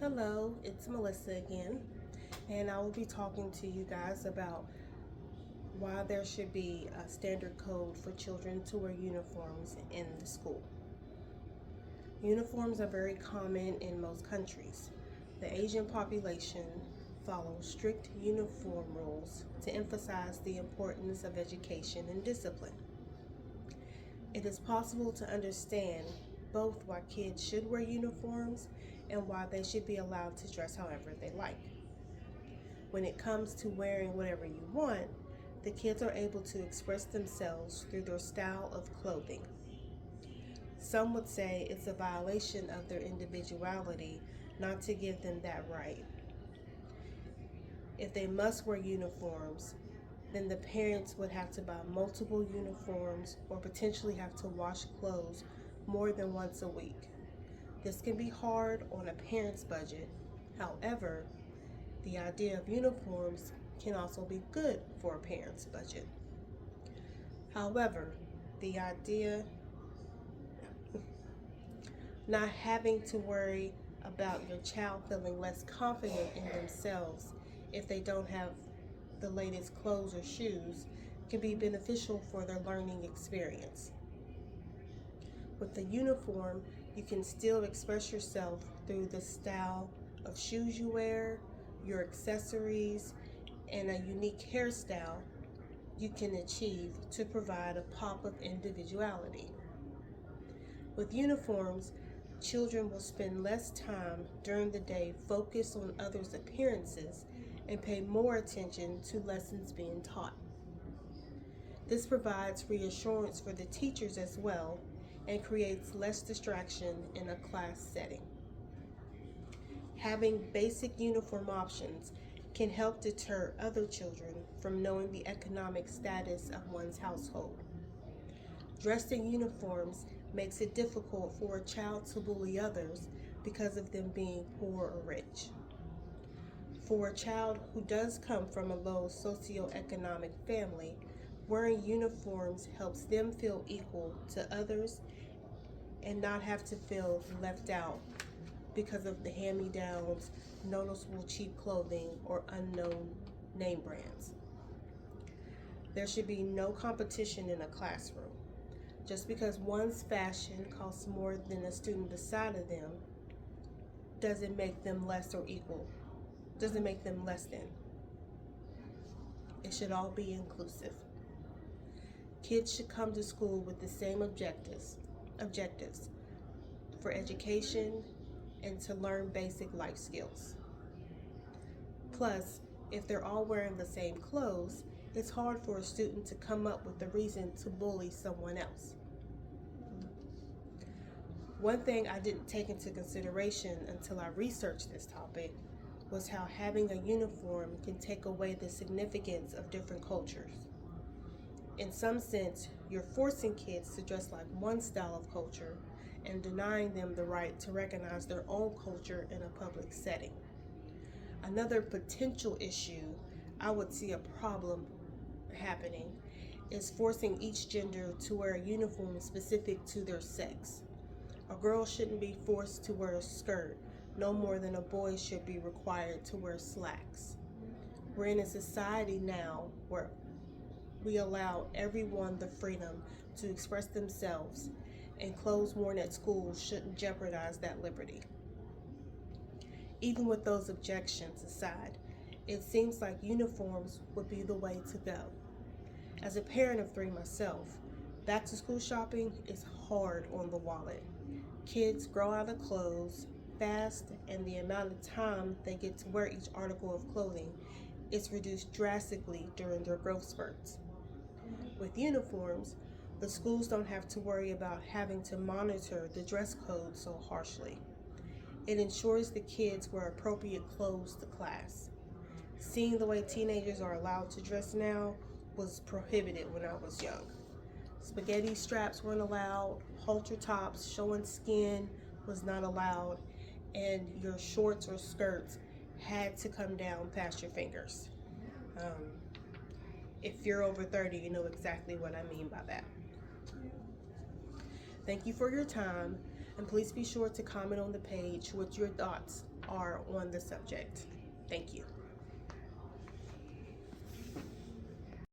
Hello, it's Melissa again, and I will be talking to you guys about why there should be a standard code for children to wear uniforms in the school. Uniforms are very common in most countries. The Asian population follows strict uniform rules to emphasize the importance of education and discipline. It is possible to understand both why kids should wear uniforms and why they should be allowed to dress however they like. When it comes to wearing whatever you want, the kids are able to express themselves through their style of clothing. Some would say it's a violation of their individuality not to give them that right. If they must wear uniforms, then the parents would have to buy multiple uniforms or potentially have to wash clothes more than once a week. This can be hard on a parent's budget. However, the idea of uniforms can also be good for a parent's budget. However, the idea not having to worry about your child feeling less confident in themselves if they don't have the latest clothes or shoes can be beneficial for their learning experience. With the uniform, you can still express yourself through the style of shoes you wear, your accessories, and a unique hairstyle you can achieve to provide a pop of individuality. With uniforms, children will spend less time during the day focused on others' appearances and pay more attention to lessons being taught. This provides reassurance for the teachers as well and creates less distraction in a class setting. Having basic uniform options can help deter other children from knowing the economic status of one's household. Dressed in uniforms makes it difficult for a child to bully others because of them being poor or rich. For a child who does come from a low socioeconomic family, wearing uniforms helps them feel equal to others and not have to feel left out because of the hand-me-downs, noticeable cheap clothing, or unknown name brands. There should be no competition in a classroom. Just because one's fashion costs more than a student beside of them doesn't make them less or equal, doesn't make them less than. It should all be inclusive. Kids should come to school with the same objectives for education and to learn basic life skills. Plus, if they're all wearing the same clothes, it's hard for a student to come up with a reason to bully someone else. One thing I didn't take into consideration until I researched this topic was how having a uniform can take away the significance of different cultures. In some sense, you're forcing kids to dress like one style of culture and denying them the right to recognize their own culture in a public setting. Another potential issue I would see a problem happening is forcing each gender to wear a uniform specific to their sex. A girl shouldn't be forced to wear a skirt no more than a boy should be required to wear slacks. We're in a society now where we allow everyone the freedom to express themselves, and clothes worn at school shouldn't jeopardize that liberty. Even with those objections aside, it seems like uniforms would be the way to go. As a parent of three myself, back to school shopping is hard on the wallet. Kids grow out of clothes fast, and the amount of time they get to wear each article of clothing is reduced drastically during their growth spurts. With uniforms, the schools don't have to worry about having to monitor the dress code so harshly. It ensures the kids wear appropriate clothes to class. Seeing the way teenagers are allowed to dress now was prohibited when I was young. Spaghetti straps weren't allowed, halter tops showing skin was not allowed, and your shorts or skirts had to come down past your fingers. Um, if you're over 30, you know exactly what I mean by that. Thank you for your time. And please be sure to comment on the page what your thoughts are on the subject. Thank you.